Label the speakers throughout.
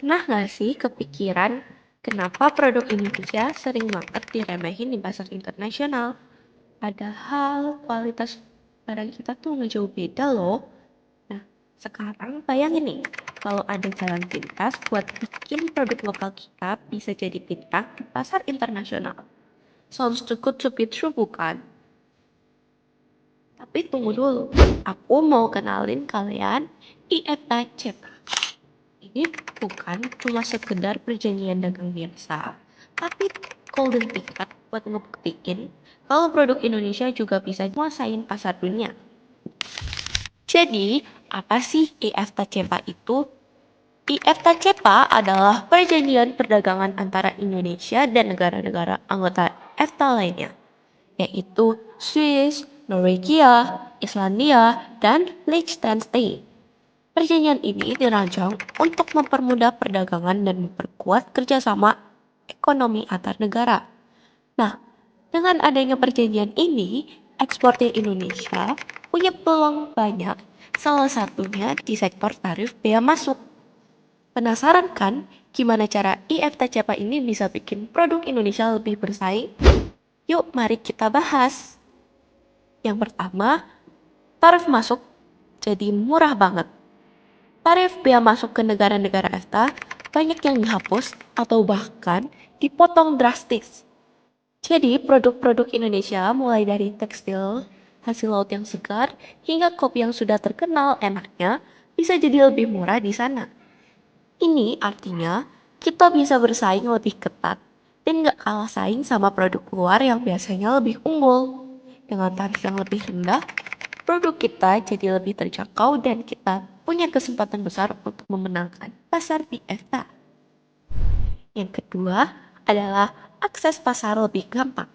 Speaker 1: Pernah nggak sih kepikiran kenapa produk Indonesia sering banget diremehin di pasar internasional? Padahal kualitas barang kita tuh nggak jauh beda loh. Nah, sekarang bayangin nih, kalau ada jalan pintas buat bikin produk lokal kita bisa jadi bintang di pasar internasional. Sounds too good to be true, bukan? Tapi tunggu dulu, aku mau kenalin kalian IFTA CETA. Ini bukan cuma sekedar perjanjian dagang biasa, tapi golden ticket buat ngebuktiin kalau produk Indonesia juga bisa menguasain pasar dunia. Jadi, apa sih IFTA-CEPA itu? IFTA-CEPA adalah perjanjian perdagangan antara Indonesia dan negara-negara anggota EFTA lainnya, yaitu Swiss, Norwegia, Islandia, dan Liechtenstein. Perjanjian ini dirancang untuk mempermudah perdagangan dan memperkuat kerjasama ekonomi antar negara. Nah, dengan adanya perjanjian ini, eksportir Indonesia punya peluang banyak, salah satunya di sektor tarif bea masuk. Penasaran kan gimana cara IFTA-CEPA ini bisa bikin produk Indonesia lebih bersaing? Yuk, mari kita bahas. Yang pertama, tarif masuk jadi murah banget. Tarif bea masuk ke negara-negara EFTA banyak yang dihapus atau bahkan dipotong drastis. Jadi produk-produk Indonesia mulai dari tekstil, hasil laut yang segar, hingga kopi yang sudah terkenal enaknya bisa jadi lebih murah di sana. Ini artinya kita bisa bersaing lebih ketat dan nggak kalah saing sama produk luar yang biasanya lebih unggul. Dengan tarif yang lebih rendah, produk kita jadi lebih terjangkau dan kita punya kesempatan besar untuk memenangkan pasar di EFTA. Yang kedua adalah akses pasar lebih gampang.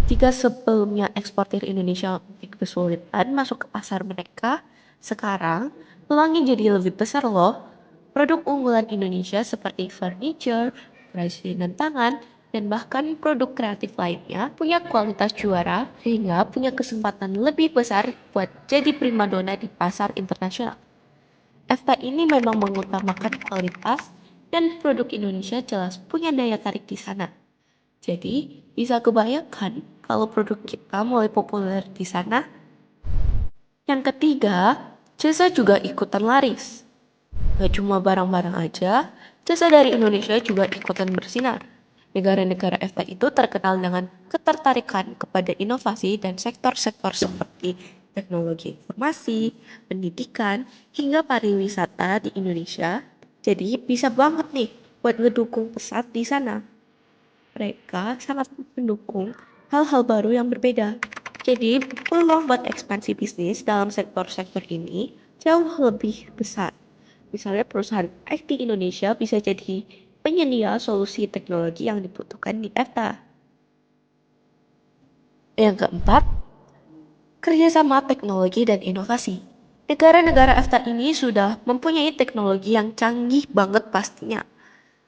Speaker 1: Jika sebelumnya eksportir Indonesia mungkin kesulitan masuk ke pasar mereka, sekarang peluangnya jadi lebih besar loh. Produk unggulan Indonesia seperti furniture, kerajinan tangan, dan bahkan produk kreatif lainnya punya kualitas juara sehingga punya kesempatan lebih besar buat jadi primadona di pasar internasional. EFTA ini memang mengutamakan kualitas dan produk Indonesia jelas punya daya tarik di sana. Jadi, bisa kebayangkan kalau produk kita mulai populer di sana. Yang ketiga, jasa juga ikutan laris. Gak cuma barang-barang aja, jasa dari Indonesia juga ikutan bersinar. Negara-negara EFTA itu terkenal dengan ketertarikan kepada inovasi dan sektor-sektor seperti teknologi informasi, pendidikan, hingga pariwisata di Indonesia. Jadi bisa banget nih buat ngedukung pesat di sana. Mereka sangat mendukung hal-hal baru yang berbeda. Jadi, peluang buat ekspansi bisnis dalam sektor-sektor ini jauh lebih besar. Misalnya perusahaan IT Indonesia bisa jadi penyedia solusi teknologi yang dibutuhkan di EFTA. Yang keempat, kerjasama teknologi dan inovasi. Negara-negara EFTA ini sudah mempunyai teknologi yang canggih banget pastinya.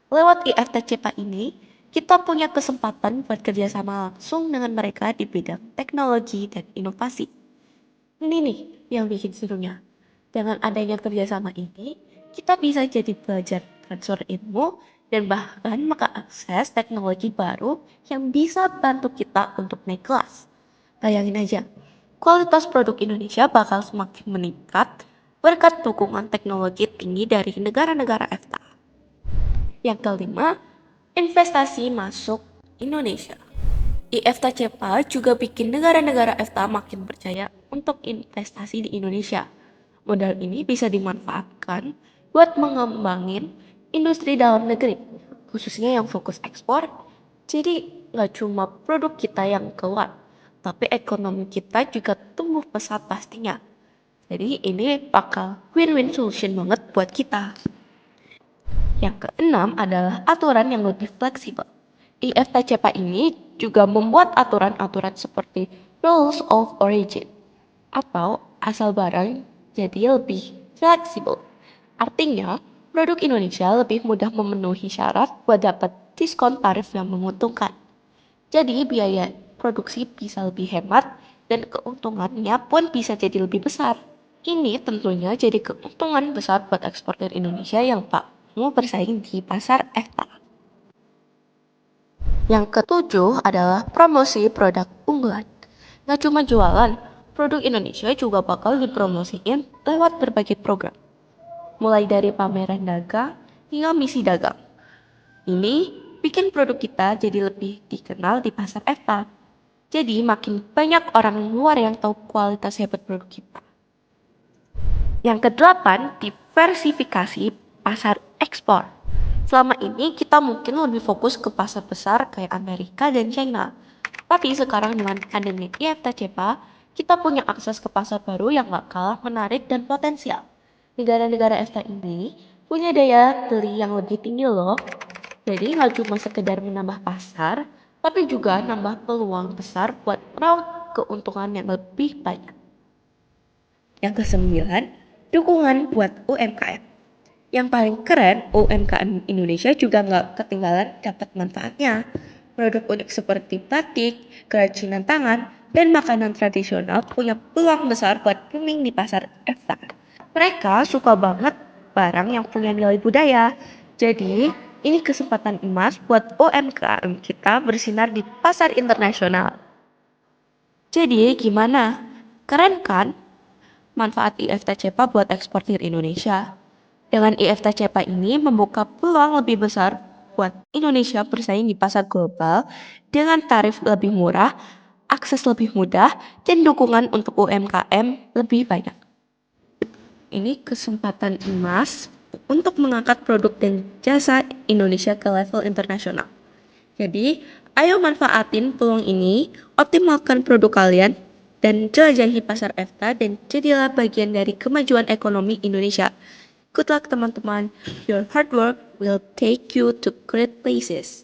Speaker 1: Lewat IFTCPA ini, kita punya kesempatan buat kerjasama langsung dengan mereka di bidang teknologi dan inovasi. Ini nih yang bikin serunya. Dengan adanya kerjasama ini, kita bisa jadi belajar transfer ilmu dan bahkan mengakses teknologi baru yang bisa bantu kita untuk naik kelas. Bayangin aja, kualitas produk Indonesia bakal semakin meningkat berkat dukungan teknologi tinggi dari negara-negara EFTA. Yang kelima, investasi masuk Indonesia. IFTA-CEPA juga bikin negara-negara EFTA makin percaya untuk investasi di Indonesia. Modal ini bisa dimanfaatkan buat mengembangin industri dalam negeri, khususnya yang fokus ekspor. Jadi nggak cuma produk kita yang keluar, tapi ekonomi kita juga tumbuh pesat pastinya. Jadi ini bakal win-win solution banget buat kita. Yang keenam adalah aturan yang lebih fleksibel. IFTCPA ini juga membuat aturan-aturan seperti Rules of Origin atau asal barang jadi lebih fleksibel. Artinya, produk Indonesia lebih mudah memenuhi syarat buat dapat diskon tarif yang menguntungkan. Jadi biaya produksi bisa lebih hemat dan keuntungannya pun bisa jadi lebih besar. Ini tentunya jadi keuntungan besar buat eksportir Indonesia yang Pak kamu bersaing di pasar EFTA. Yang ketujuh adalah promosi produk unggulan. Nggak cuma jualan, produk Indonesia juga bakal dipromosiin lewat berbagai program. Mulai dari pameran dagang hingga misi dagang. Ini bikin produk kita jadi lebih dikenal di pasar EFTA. Jadi makin banyak orang luar yang tahu kualitas hebat produk kita. Yang kedelapan, diversifikasi pasar ekspor. Selama ini kita mungkin lebih fokus ke pasar besar kayak Amerika dan China. Tapi sekarang dengan adanya IFTA-CEPA, kita punya akses ke pasar baru yang gak kalah menarik dan potensial. Negara-negara EFTA ini punya daya beli yang lebih tinggi loh. Jadi nggak cuma sekedar menambah pasar, tapi juga nambah peluang besar buat meraup keuntungan yang lebih banyak. Yang kesembilan, dukungan buat UMKM. Yang paling keren, UMKM Indonesia juga nggak ketinggalan dapat manfaatnya. Produk unik seperti batik, kerajinan tangan, dan makanan tradisional punya peluang besar buat booming di pasar EFTA. Mereka suka banget barang yang punya nilai budaya. Jadi, ini kesempatan emas buat UMKM kita bersinar di pasar internasional. Jadi, gimana? Keren kan? Manfaat IFTA-CEPA buat eksportir Indonesia. Dengan IFTA-CEPA ini membuka peluang lebih besar buat Indonesia bersaing di pasar global dengan tarif lebih murah, akses lebih mudah, dan dukungan untuk UMKM lebih banyak. Ini kesempatan emas untuk mengangkat produk dan jasa Indonesia ke level internasional. Jadi, ayo manfaatin peluang ini, optimalkan produk kalian, dan jelajahi pasar EFTA dan jadilah bagian dari kemajuan ekonomi Indonesia. Good luck teman-teman. Your hard work will take you to great places.